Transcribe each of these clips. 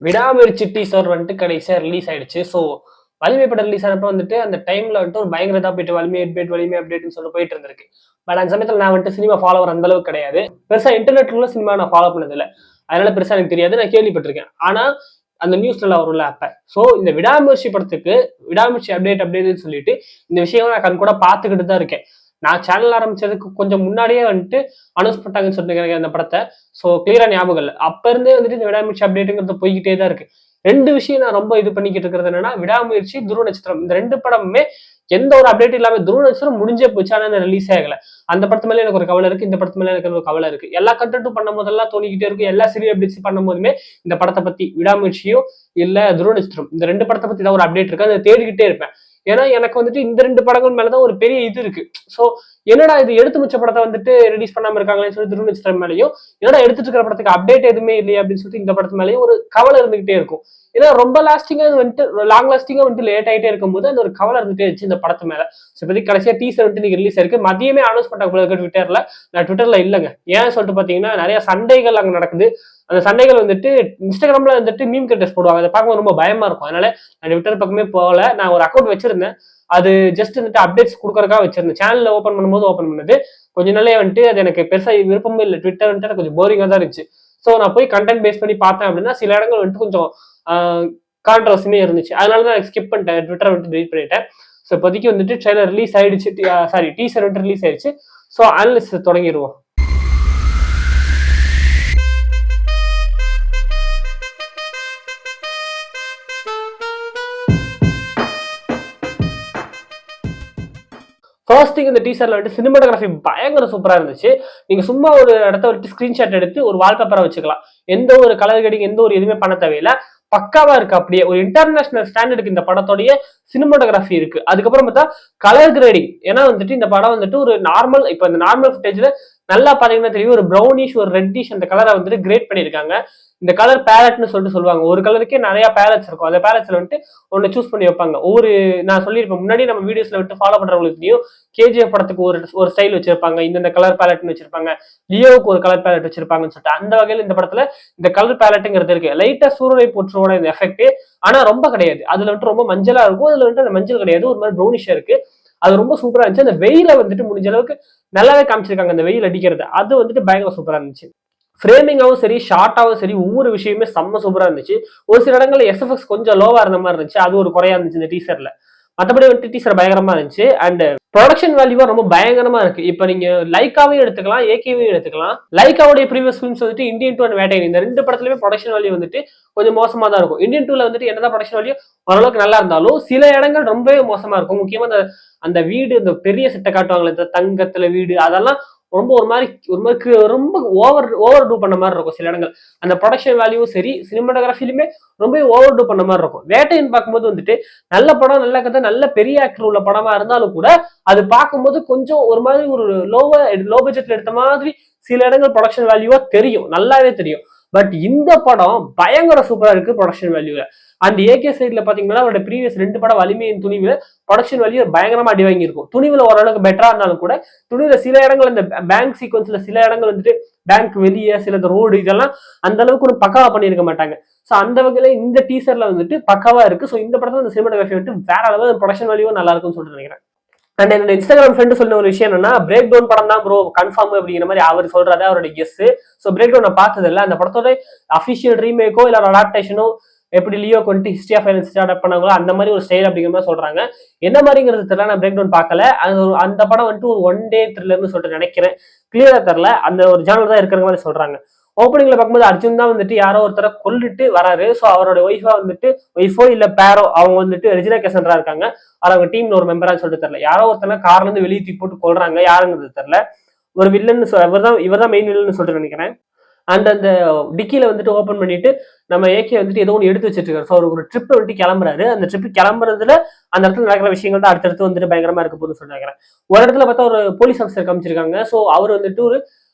விடாமுயற்சி டீசர் வந்துட்டு கடைசியா ரிலீஸ் ஆயிடுச்சு. ஸோ வலிமை படம் ரிலீஸ் ஆனப்ப வந்துட்டு அந்த டைம்ல வந்துட்டு ஒரு பயங்கர இதா போயிட்டு வலிமை அப்டேட் வலிமை அப்டேட்னு சொல்லி போயிட்டு இருந்திருக்கு. பட் அந்த சமயத்துல நான் வந்துட்டு சினிமா ஃபாலோவர் அந்த அளவுக்கு கிடையாது. பெருசா இன்டர்நெட்ல சினிமா நான் ஃபாலோ பண்ணது இல்ல. அதனால பெருசா எனக்கு தெரியாது. நான் கேள்விப்பட்டிருக்கேன். ஆனா அந்த நியூஸ்ல வரும்ல அப்ப. ஸோ இந்த விடாமுயற்சி படத்துக்கு விடாமுயற்சி அப்டேட் அப்டேட்னு சொல்லிட்டு இந்த விஷயம் நான் கண் கூட பார்த்துக்கிட்டு தான் இருக்கேன். நான் சேனல் ஆரம்பிச்சதுக்கு கொஞ்சம் முன்னாடியே வந்துட்டு அனௌன்ஸ் பண்ணிட்டாங்கன்னு சொல்லிட்டு அந்த படத்தை. ஸோ கிளியரா ஞாபகம் இல்லை. அப்ப இருந்தே வந்துட்டு இந்த விடாமுயற்சி அப்டேட்டுங்கிறது போய்கிட்டே தான் இருக்கு. ரெண்டு விஷயம் நான் ரொம்ப இது பண்ணிக்கிட்டு இருக்கிறது என்னன்னா விடாமுயற்சி, துருவ நட்சத்திரம். இந்த ரெண்டு படமுமே எந்த ஒரு அப்டேட் இல்லாம துருவ நட்சத்திரம் முடிஞ்சே போச்சு. ஆனா ரிலீஸே ஆகல. அந்த படத்து மேல எனக்கு ஒரு கவலை இருக்கு. இந்த படத்து மேல எனக்கு ஒரு கவலை இருக்கு. எல்லா கண்டென்ட்டும் பண்ணும் போதெல்லாம் தோணிக்கிட்டே இருக்கும். எல்லா சீரியல் அப்டேட்ஸ் பண்ணும் போதுமே இந்த படத்தை பத்தி விடாமுயற்சியோ இல்ல துருவ நட்சத்திரம் இந்த ரெண்டு படத்தை பத்தி தான் ஒரு அப்டேட் இருக்கு. அதை தேடிக்கிட்டே இருப்பேன். ஏன்னா எனக்கு வந்துட்டு இந்த ரெண்டு படங்கள் மேலதான் ஒரு பெரிய இது இருக்கு. சோ என்னடா இது எடுத்து மிச்ச படத்தை வந்துட்டு ரிலீஸ் பண்ணாம இருக்காங்களேன்னு சொல்லி துருவ நட்சத்திரம் மேலேயும் என்னடா எடுத்துட்டு இருக்கிற படத்துக்கு அப்டேட் எதுவுமே இல்லையா அப்படின்னு சொல்லிட்டு இந்த படத்து மேலேயும் ஒரு கவலை இருந்துகிட்டே இருக்கும். ஏன்னா ரொம்ப லாஸ்டிங்கா வந்துட்டு லாங் லாஸ்டிங்கா வந்துட்டு லேட் ஆகிட்டே இருக்கும்போது அந்த ஒரு கவலை இருந்துட்டே இருந்துச்சு இந்த படத்து மேல. இப்போதைக்கு கடைசியா டீசர் வந்துட்டு நீங்க ரிலீஸ் ஆயிருக்கு. மதியமே அனௌன்ஸ் பண்ணாங்க ட்விட்டர்ல. நான் ட்விட்டர்ல இல்லைங்க. ஏன் சொல்லிட்டு பாத்தீங்கன்னா நிறைய சண்டைகள் அங்க நடக்குது. அந்த சண்டைகள் வந்துட்டு இன்ஸ்டாகிராம்ல வந்துட்டு மீம் கிரியேட்டர்ஸ் போடுவாங்க. அதை பார்க்கும்போது ரொம்ப பயமா இருக்கும். அதனால நான் ட்விட்டர் பக்கமே போகல. நான் ஒரு அக்கௌண்ட் வச்சிருந்தேன். அது ஜஸ்ட் வந்துட்டு அப்டேட்ஸ் கொடுக்கறதுக்காக வச்சிருந்தேன். சேனல்ல ஓப்பன் பண்ணும்போது ஓப்பன் பண்ணது. கொஞ்ச நாளே வந்துட்டு அது எனக்கு பெருசா விருப்பமே இல்லை. ட்விட்டர் வந்துட்டு கொஞ்சம் போரிங்கா தான் இருந்துச்சு. ஸோ நான் போய் கண்டென்ட் பேஸ் பண்ணி பார்த்தேன் அப்படின்னா சில இடங்கள் வந்துட்டு கொஞ்சம் கான்ட்ரவர்சியுமே இருந்துச்சு. அதனால தான் ஸ்கிப் பண்ணிட்டேன். ட்விட்டர் வந்துட்டு டெலிட் பண்ணிட்டேன். ஸோ இப்போதைக்கு வந்துட்டு ட்ரெய்லர் ரிலீஸ் ஆயிடுச்சு. சாரி டீசர் வந்துட்டு ரிலீஸ் ஆயிடுச்சு. ஸோ அனலிஸ்ட் தொடங்கிடுவோம். ஃபர்ஸ்ட் திங் இந்த டீசர்ல வந்துட்டு சினிமாட்டோகிராஃபி பயங்கர சூப்பரா இருந்துச்சு. நீங்க சும்மா ஒரு இடத்த வந்துட்டு ஸ்கிரீன்ஷாட் எடுத்து ஒரு வால்பேப்பரா வச்சுக்கலாம். எந்த ஒரு கலர் கடிங் எந்த ஒரு எதுவுமே பண்ண தேவையில்லை. பக்காவா இருக்கு. அப்படியே ஒரு இன்டர்நேஷனல் ஸ்டாண்டர்டுக்கு இந்த படத்தோடைய சினிமாட்டோகிராஃபி இருக்கு. அதுக்கப்புறம் பார்த்தா கலர் கிரேடிங். ஏன்னா வந்துட்டு இந்த படம் வந்துட்டு ஒரு நார்மல் இப்ப இந்த நார்மல் ஃபுட்டேஜ்ல நல்லா பாத்தீங்கன்னா தெரியும் ஒரு ப்ரௌனிஷ் ஒரு ரெட்டிஷ் அந்த கலரை வந்துட்டு கிரேட் பண்ணிருக்காங்க. இந்த கலர் பேலட்னு சொல்லிட்டு சொல்லுவாங்க. ஒரு கலருக்கே நிறைய பேலட்ஸ் இருக்கும். அந்த பேலட்ஸ்ல வந்துட்டு ஒன்னு சூஸ் பண்ணி வைப்பாங்க. நான் சொல்லியிருப்பேன் முன்னாடி நம்ம வீடியோஸ்ல வந்துட்டு ஃபாலோ பண்றவங்களுக்கு கேஜிஎஃப் படத்துக்கு ஒரு ஸ்டைல் வச்சிருப்பாங்க. இந்த கலர் பேலட்னு வச்சிருப்பாங்க. லியோவுக்கு ஒரு கலர் பேலட் வச்சிருப்பாங்கன்னு சொல்லிட்டு அந்த வகையில் இந்த படத்துல இந்த கலர் பேலட்டுங்கிறது இருக்கு. லைட்டா சூரியனை போற்றோட இந்த எஃபெக்ட். ஆனா ரொம்ப கிடையாது. அதுல வந்துட்டு ரொம்ப மஞ்சளா இருக்கும். அதுல வந்துட்டு அந்த மஞ்சள் கிடையாது. ஒரு மாதிரி ப்ரௌனிஷா இருக்கு. அது ரொம்ப சூப்பரா இருந்துச்சு. அந்த வெயில வந்துட்டு முடிஞ்ச அளவுக்கு நல்லாவே காமிச்சிருக்காங்க. அந்த வெயில் அடிக்கிறது அது வந்துட்டு பயங்கர சூப்பரா இருந்துச்சு. ஃப்ரேமிங்காவும் சரி ஷார்ட்டாவும் சரி ஒவ்வொரு விஷயமே செம்ம சூப்பரா இருந்துச்சு. ஒரு சில இடங்கள்ல எஸ்எஃப்எக்ஸ் கொஞ்சம் லோவா இருந்த மாதிரி இருந்துச்சு. அது ஒரு குறையா இருந்துச்சு இந்த டீசர்ல. மற்றபடி வந்துட்டு டீசர் பயங்கரமா இருந்துச்சு. அண்ட் ப்ரொடக்ஷன் வேல்யூவா ரொம்ப பயங்கரமா இருக்கு. இப்ப நீங்க லைக்காவையும் எடுத்துக்கலாம், ஏகேவையும் எடுத்துக்கலாம். லைக்காவுடைய ப்ரீவியஸ் ஃபிலிம்ஸ் வந்துட்டு இந்தியன் 2 அண்ட் வேட்டையன் இந்த ரெண்டு படத்துலயுமே ப்ரொடக்ஷன் வேல்யூ வந்துட்டு கொஞ்சம் மோசமா தான் இருக்கும். இந்தியன் 2ல வந்துட்டு என்னதான் ப்ரொடக்ஷன் வேல்யூ ஓரளவுக்கு நல்லா இருந்தாலும் சில இடங்கள் ரொம்பவே மோசமா இருக்கும். முக்கியமா அந்த வீடு இந்த பெரிய செட்டை காட்டுவாங்களே இந்த தங்கத்துல வீடு அதெல்லாம் ரொம்ப ஒரு மாதிரி ரொம்ப ஓவர் டூ பண்ண மாதிரி இருக்கும் சில இடங்கள். அந்த ப்ரொடக்ஷன் வேல்யூவும் சரி சினிமாட்டோகிராஃபிலுமே ரொம்ப ஓவர் டூ பண்ண மாதிரி இருக்கும். வேட்டைன்னு பார்க்கும்போது வந்துட்டு நல்ல படம் நல்ல கதை நல்ல பெரிய ஆக்டர் உள்ள படமா இருந்தாலும் கூட அது பார்க்கும்போது கொஞ்சம் ஒரு மாதிரி ஒரு லோ பட்ஜெட்ல எடுத்த மாதிரி சில இடங்கள் ப்ரொடக்ஷன் வேல்யூவா தெரியும். நல்லாவே தெரியும். பட் இந்த படம் பயங்கர சூப்பரா இருக்கு ப்ரொடக்ஷன் வேல்யூல. அந்த ஏகே சைட்ல பாத்தீங்கன்னா அவரோட ப்ரீவியஸ் ரெண்டு படம் வலிமையின் துணிவுல ப்ரொடக்ஷன் வேல்யூ பயங்கரமா அடி வாங்கியிருக்கும். துணிவுல ஓரளவுக்கு பெட்டரா இருந்தாலும் கூட துணிவுல சில இடங்கள் இந்த பேங்க் சீக்வன்ஸ்ல சில இடங்கள் வந்துட்டு பேங்க் வெளியே சில ரோடு இதெல்லாம் அந்த அளவுக்கு ஒரு பக்காவா பண்ணியிருக்க மாட்டாங்க. சோ அந்த வகையில இந்த டீசர்ல வந்துட்டு பக்காவா இருக்கு. சோ இந்த படத்துல இந்த சினிமாட்டோகிராஃபி வந்துட்டு வேற அளவு ப்ரொடக்ஷன் வேல்யூவும் நல்லா இருக்கும்னு சொல்லிட்டு நினைக்கிறேன். அண்ட் என்னோட இன்ஸ்டாகிராம் ஃப்ரெண்ட் சொன்ன ஒரு விஷயம் என்னன்னா பிரேக் டவுன் படம் தான் ப்ரோ கன்ஃபார்ம் அப்படிங்கிற மாதிரி அவர் சொல்றாரு அவரோட கெஸ். ஸோ பிரேக் டவுன் நான் பார்த்தது இல்லை. அந்த படத்தோட அஃபிஷியல் ரீமேக்கோ இல்லை அடாப்டேஷனோ எப்படி லியோக்கு வந்துட்டு ஹிஸ்டரி ஆஃப் ஃபைனான்ஸ் அடாப்ட் பண்ணாங்களோ அந்த மாதிரி ஒரு ஸ்டைல் அப்படிங்கிற மாதிரி சொல்றாங்க. என்ன மாதிரிங்கிறது தெரியல. நான் பிரேக் டவுன் பார்க்கல. அந்த படம் வந்துட்டு ஒரு ஒன் டே த்ரில்லர்னு சொல்லிட்டு நினைக்கிறேன். கிளியரா தெரியல. அந்த ஒரு ஜானல் தான் இருக்கிற மாதிரி சொல்றாங்க. ஓப்பனிங்ல பார்க்கும்போது அர்ஜுன் தான் வந்துட்டு யாரோ ஒருத்தரை கொல்லிட்டு வராரு. ஸோ அவரோட ஒய்ஃபோ இல்ல பேரோ அவங்க வந்துட்டு ரெஜினா கேசன்ரா இருக்காங்க. அவங்க டீம்ல ஒரு மெம்பரான்னு சொல்லிட்டு தெரியல. யாரோ ஒருத்தனை கார்ல இருந்து வெளியே தூக்கி போட்டு கொள்றாங்க. யாருங்கிறது தெரியல. ஒரு வில்லன் இவர் தான் மெயின் வில்லன் சொல்லிட்டு நினைக்கிறேன். அந்த டிக்கில வந்துட்டு ஓபன் பண்ணிட்டு நம்ம ஏகே வந்துட்டு ஏதோ ஒன்று எடுத்து வச்சிட்டு இருக்காரு. ஸோ ஒரு ட்ரிப் வந்துட்டு கிளம்புறாரு. அந்த ட்ரிப் கிளம்புறதுல அந்த இடத்துல நடக்கிற விஷயங்கள் தான் அடுத்தடுத்து வந்துட்டு பயங்கரமா இருக்க போதுன்னு சொல்லி நினைக்கிறேன். ஒரு இடத்துல பார்த்தா ஒரு போலீஸ் ஆஃபீஸர் காமிச்சிருக்காங்க. ஸோ அவர் வந்துட்டு ஒரு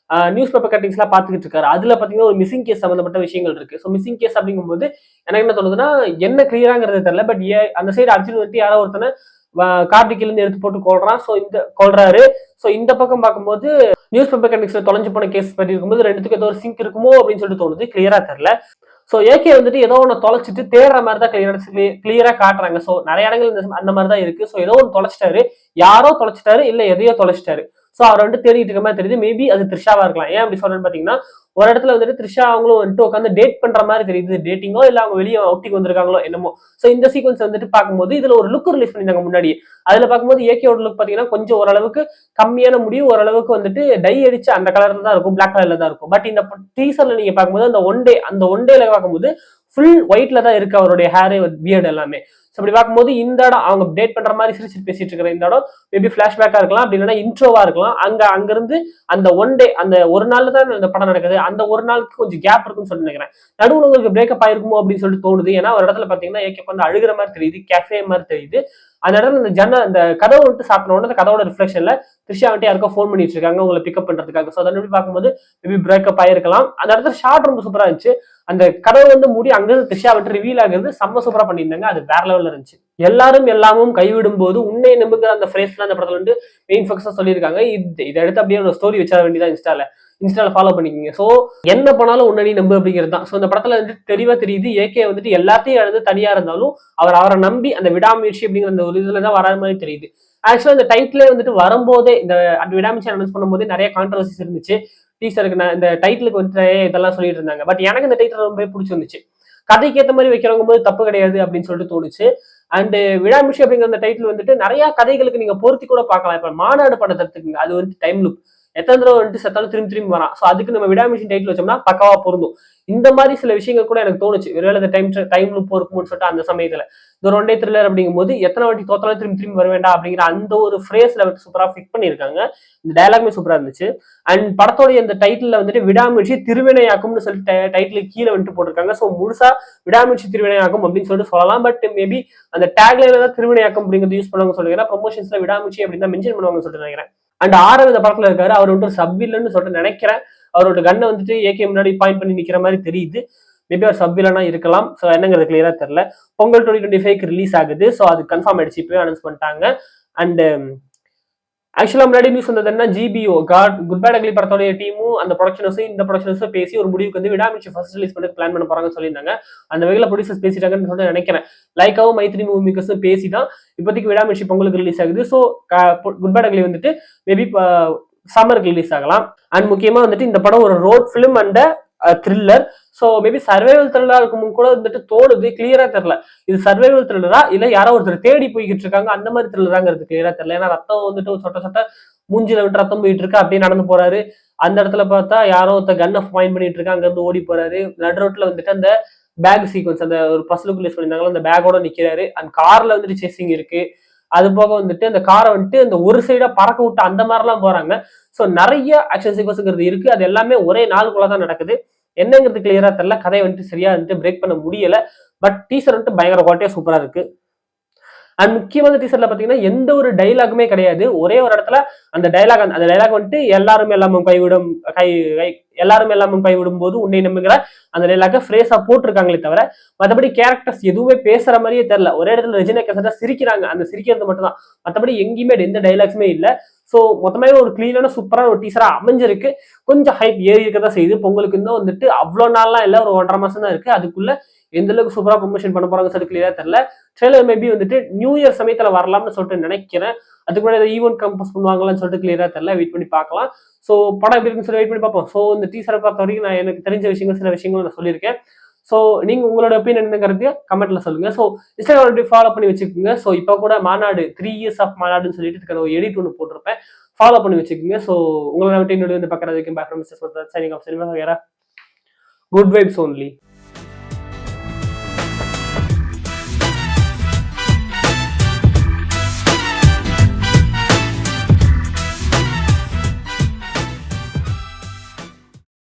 நியூஸ் பேப்பர் கட்டிங்ஸ் எல்லாம் பாத்துக்கிட்டு இருக்காரு. அதுல பாத்தீங்கன்னா ஒரு மிஸ்ஸிங் கேஸ் சம்பந்தப்பட்ட விஷயங்கள் இருக்கு. ஸோ மிஸ்ஸிங் கேஸ் அப்படிங்கும்போது எனக்கு என்ன தோணுதுன்னா என்ன கிளியராங்கிறது தெரியல. பட் அந்த சைடு அர்ஜுன் வந்துட்டு யாரோ ஒருத்தனை கார்த்திகில இருந்து எடுத்து போட்டு கொள்றான். ஸோ இந்த கொள்றாரு. ஸோ இந்த பக்கம் பார்க்கும்போது நியூஸ் பேப்பர் கட்டிங்ஸ்ல தொலைஞ்சு போன கேஸ் பற்றி இருக்கும்போது ரெண்டுத்துக்கு ஏதோ ஒரு சிங்க் இருக்குமோ அப்படின்னு சொல்லிட்டு தோணுது. கிளியரா தெரியல. ஸோ ஏகே வந்துட்டு ஏதோ ஒன்று தொலைச்சிட்டு தேடுற மாதிரி தான் கிளியரா காட்டுறாங்க. ஸோ நிறைய இடங்கள் அந்த மாதிரி தான் இருக்கு. ஸோ ஏதோ ஒன்று தொலைச்சிட்டாரு, யாரோ தொலைச்சிட்டாரு, இல்ல எதையோ தொலைச்சிட்டாரு. ஸோ அவர் வந்துட்டு தேடிட்டு இருக்க மாதிரி தெரியுது. மேபி அது த்ரிஷாவா இருக்கலாம். ஏன் அப்படி சொல்றேன்னு பாத்தீங்கன்னா, ஒரு இடத்துல வந்துட்டு த்ரிஷா அவங்களும் வந்துட்டு உட்காந்து டேட் பண்ற மாதிரி தெரியுது. டேட்டிங்கோ இல்ல அவங்க வெளியே அவுட்டிங் வந்திருக்காங்களோ என்னமோ. ஸோ இந்த சீக்வன்ஸ் வந்துட்டு பார்க்கும்போது இதுல ஒரு லுக் ரிலீஸ் பண்ணிருந்தாங்க முன்னாடி. அதுல பார்க்கும்போது ஏகேவோட லுக் பாத்தீங்கன்னா கொஞ்சம் ஓரளவுக்கு கம்மியான முடிவு, ஓரளவுக்கு வந்துட்டு டை அடிச்சு அந்த கலர்ல தான் இருக்கும், பிளாக் கலர்ல தான் இருக்கும். பட் இந்த டீசர்ல நீங்க பார்க்கும்போது அந்த ஒன் டேல பார்க்கும்போது ஃபுல் ஒயிட்ல தான் இருக்கு அவருடைய ஹேர், பியர்ட் எல்லாமே. அப்படி பார்க்கும்போது இந்த இடம் அவங்க டேட் பண்ற மாதிரி சிரிச்சு பேசிட்டு இருக்கிற இந்த இடம் மேபி பிளாஷ்பேக்கா இருக்கலாம், அப்படி இல்லைன்னா இன்ட்ரோவா இருக்கலாம். அங்கிருந்து அந்த ஒன் டே, அந்த ஒரு நாள் தான் இந்த படம் நடக்குது, அந்த ஒரு நாளுக்கு கொஞ்சம் கேப் இருக்குன்னு சொல்லி நினைக்கிறேன். நடுவில் உங்களுக்கு பிரேக்கப் ஆயிருக்குமோ அப்படின்னு சொல்லிட்டு தோணுது. ஏன்னா ஒரு இடத்துல பாத்தீங்கன்னா ஏகே வந்து அழுகிற மாதிரி தெரியுது, கேஃபே மாதிரி தெரியுது. அந்த இடத்துல அந்த கதவை விட்டு சாப்பிட உடனே அந்த கதவோட ரிஃப்ளெக்ஷன்ல த்ரிஷா வந்துட்டு யாருக்கோ ஃபோன் பண்ணிட்டு இருக்காங்க உங்களை பிக்கப் பண்றதுக்காக. ஸோ அதை பார்க்கும்போது மேபி பிரேக்கப் ஆயிருக்கலாம். அந்த இடத்துல ஷார்ட் ரொம்ப சூப்பரா இருந்துச்சு. அந்த கதவு வந்து மூடி அங்கிருந்து த்ரிஷா வந்துட்டு ரிவீல் ஆகுறது செம்ம சூப்பரா பண்ணியிருந்தாங்க. அது வேற லெவல்ல இருந்துச்சு. எல்லாரும் எல்லாமும் கைவிடும் போது உன்னை நம்புகிற அந்த ஃப்ரேஸ்ல அந்த படத்துல வந்து மெயின் ஃபோக்கஸா சொல்லியிருக்காங்க. இதை எடுத்து அப்படியே ஒரு ஸ்டோரி வச்சா வேண்டியதான் இன்ஸ்டால ஃபாலோ பண்ணிக்கிங்க. ஸோ என்ன பண்ணாலும் உன்னை நம்பு அப்படிங்கிறது தான். ஸோ இந்த படத்துல வந்து தெளிவா தெரியுது ஏகே வந்துட்டு எல்லாத்தையும் எழுந்து தனியா இருந்தாலும் அவரை நம்பி அந்த விடாமுயற்சி அப்படிங்கிற அந்த ஒரு இதுல தான் வர மாதிரி தெரியுது. ஆக்சுவலா இந்த டைட்டிலே வந்துட்டு வரும்போதே இந்த அந்த விடாமுயற்சி அனௌன்ஸ் பண்ணும்போதே நிறைய கான்ட்ரவர்சிஸ் இருந்துச்சு. டீசருக்கு இந்த டைட்டிலுக்கு வந்துட்டு இதெல்லாம் சொல்லிட்டு இருந்தாங்க. பட் எனக்கு இந்த டைட்டில் ரொம்ப பிடிச்சிருந்துச்சு. கதைக்கு ஏற்ற மாதிரி வைக்கிறவங்க போது தப்பு கிடையாது அப்படின்னு சொல்லிட்டு தோணுச்சு. அண்ட் விடாமுயற்சி அப்படிங்கிற அந்த டைட்டில் வந்துட்டு நிறைய கதைகளுக்கு நீங்க பொருத்தி கூட பார்க்கலாம். இப்ப மாநாடு படத்தை எடுத்துக்கங்க, அது வந்து டைம் லுக் எத்தனை தடவை வந்துட்டு செத்தாலும் திரும்பி வரான். ஸோ அதுக்கு நம்ம விடாமுயற்சி டைட்டில் வச்சோம்னா பக்காவா பொருந்தும். இந்த மாதிரி சில விஷயங்கள் கூட எனக்கு தோணுச்சு. ஒருவேளை இந்த டைம் லுக் இருக்கும்னு சொல்லிட்டு அந்த சமயத்துல இந்த ஒன் டே த்ரில்லர் அப்படிங்கும் போது எத்தனை வாட்டி தோத்தாலும் திரும்பி வர வேண்டாம் அப்படிங்கிற அந்த ஒரு ஃப்ரேஸ்ல வந்து சூப்பரா ஃபிட் பண்ணியிருக்காங்க. இந்த டயலாக்மே சூப்பரா இருந்துச்சு. அண்ட் படத்தோடைய இந்த டைட்டில் வந்துட்டு விடாமுயற்சி திருவினையாக்கும்னு சொல்லிட்டு டைட்டில் கீழே வந்துட்டு போட்டிருக்காங்க. ஸோ முழுசா விடாமுயற்சி திருவினையாக்கும் அப்படின்னு சொல்லிட்டு சொல்லலாம். பட் மேபி அந்த டேக்லைன்ல தான் திருவினையாக்கும் அப்படிங்கிறது யூஸ் பண்ணுவாங்க சொல்லுங்க. ப்ரொமோஷன்ஸ்ல விடாமுயற்சி அப்படின்னு தான் மென்ஷன் பண்ணுவாங்க சொல்லிட்டு நினைக்கிறேன். அண்ட் ஆரவ் இந்த படத்துல இருக்காரு. அவர் வந்துட்டு சப் வில்லன்னு சொல்லிட்டு நினைக்கிறேன். அவரோட கண்ணை வந்துட்டு ஏகே முன்னாடி பாயிண்ட் பண்ணி நிக்கிற மாதிரி தெரியுது. மேபி அவர் சப் வில்லனா இருக்கலாம். ஸோ என்னங்கிறது கிளியரா தெரியல. பொங்கல் 2025 ரிலீஸ் ஆகுது. ஸோ அது கன்ஃபார்ம் ஆயிடுச்சு, இப்பவே அனௌன்ஸ் பண்ணிட்டாங்க. அண்ட் ஆக்சுவலா முன்னாடி நியூஸ் வந்தது என்ன, ஜிபிஓ குட் பேட் அக்லி படத்தோடைய டீமும் அந்த ப்ரொடக்ஷனர்ஸும் இந்த ப்ரொடக்ஷனர்ஸும் பேசி ஒரு முடிவுக்கு வந்து விடாமுயற்சி ஃபர்ஸ்ட் ரிலீஸ் பண்ணி பிளான் பண்ண போறாங்கன்னு சொல்லியிருந்தாங்க. அந்த வகையில ப்ரொடியூசர்ஸ் பேசிட்டாங்கன்னு சொல்லிட்டு நினைக்கிறேன். லைக்காவும் மைத்ரி மூவி மேக்கர்ஸும் பேசி தான் இப்போதைக்கு விடாமுயற்சி பொங்கலுக்கு ரிலீஸ் ஆகுது. ஸோ குட் பேட் அக்லி வந்துட்டு மேபி சம்மருக்கு ரிலீஸ் ஆகலாம். அண்ட் முக்கியமா வந்துட்டு இந்த படம் ஒரு road film and thriller. So maybe survival த்ரில்லரா இருக்கும் கூட வந்துட்டு தோணுது, கிளியரா தெரியல. இது சர்வைவல் த்ரில்லரா இல்ல யாரோ ஒருத்தர் தேடி போய்கிட்டு இருக்காங்க அந்த மாதிரி த்ரில்லராங்கிறது கிளியரா தெரியல. ஏன்னா ரத்தம் வந்துட்டு சொட்ட மூஞ்சில விட்டு ரத்தம் போயிட்டு இருக்கு, அப்படியே நடந்து போறாரு. அந்த இடத்துல பார்த்தா யாரோ ஒருத்தர் கன்னை பாயிண்ட் பண்ணிட்டு இருக்காங்க, அங்க இருந்து ஓடி போறாரு. நடு ரோட்ல வந்துட்டு அந்த பேக் சீக்வன்ஸ், அந்த ஒரு பஸ்லுக்கு ரிலீஸ் பண்ணியிருந்தாங்களோ அந்த பேக்கோட நிக்கிறாரு. அந்த கார்ல வந்துட்டு சேசிங் இருக்கு. அது போக வந்துட்டு அந்த காரை வந்துட்டு அந்த ஒரு சைடா பறக்க விட்டு அந்த மாதிரிலாம் போறாங்க. ஸோ நிறைய ஆக்ஷன் சீக்வன்ஸ்ங்கிறது இருக்கு. அது எல்லாமே ஒரே நாளுக்குள்ளதான் நடக்குது. என்னங்கிறது கிளியரா தெரியல. கதையை வந்துட்டு சரியா வந்துட்டு பிரேக் பண்ண முடியல. பட் டீசர் வந்துட்டு பயங்கர குவாலிட்டியா சூப்பரா இருக்கு. அண்ட் முக்கியமான டீசர்ல பாத்தீங்கன்னா எந்த ஒரு டைலாகுமே கிடையாது. ஒரே ஒரு இடத்துல அந்த டைலாக் வந்துட்டு எல்லாரும் எல்லாமும் கைவிடும் போது உன்னை நம்புகிற அந்த டைலாக ஃப்ரேஸா போட்டிருக்காங்களே தவிர மற்றபடி கேரக்டர்ஸ் எதுவுமே பேசுற மாதிரியே தெரியல. ஒரே இடத்துல ரஜினி கேசட்டா சிரிக்கிறாங்க, அந்த சிரிக்கிறது மட்டும் தான். மற்றபடி எங்கேயுமே எந்த டைலாக்ஸுமே இல்லை. ஸோ மொத்தமே ஒரு கிளீனான சூப்பரான ஒரு டீசரா அமைஞ்சிருக்கு. கொஞ்சம் ஹைப் ஏறி இருக்கதான் செய்யுது. பொங்கலுக்கு இன்னும் வந்துட்டு அவ்வளோ நாள்லாம் இல்லை, ஒரு 1.5 மாசம் தான் இருக்கு. அதுக்குள்ள எந்த அளவுக்கு சூப்பரா ப்ரொமோஷன் பண்ண போறாங்க சொல்லிட்டு கிளியரா தெரியல. ட்ரெய்லர் மேபி வந்துட்டு நியூ இயர் சமயத்துல வரலாம்னு சொல்லிட்டு நினைக்கிறேன். அதுக்கு முன்னாடி ஈவென்ட் கம்போஸ் பண்ணுவாங்களான்னு சொல்லிட்டு கிளியரா தெரியல. வெயிட் பண்ணி பார்க்கலாம். ஸோ படம் எப்படி இருக்குன்னு சொல்லி வெயிட் பண்ணி பார்ப்போம். ஸோ இந்த டீசரை பொறுத்த வரைக்கும் நான் எனக்கு தெரிஞ்ச விஷயங்கள் சில விஷயங்கள் நான் சொல்லியிருக்கேன். ஸோ நீங்க உங்களோட ஒப்பீனியன் என்னங்கிறது கமெண்ட்ல சொல்லுங்க. ஸோ இன்ஸ்டாகிராம் ஃபாலோ பண்ணி வச்சுக்கோங்க. ஸோ இப்போ கூட மாநாடு 3 years ஆஃப் மாநாடுன்னு சொல்லிட்டு இதுக்கான ஒரு எடிட் ஒன்று போட்டிருப்பேன், ஃபாலோ பண்ணி வச்சுக்கோங்க. ஸோ உங்களை விட்டு என்னோட வந்து பக்கம் வரைக்கும் back from mister shining of cinema. Good vibes only.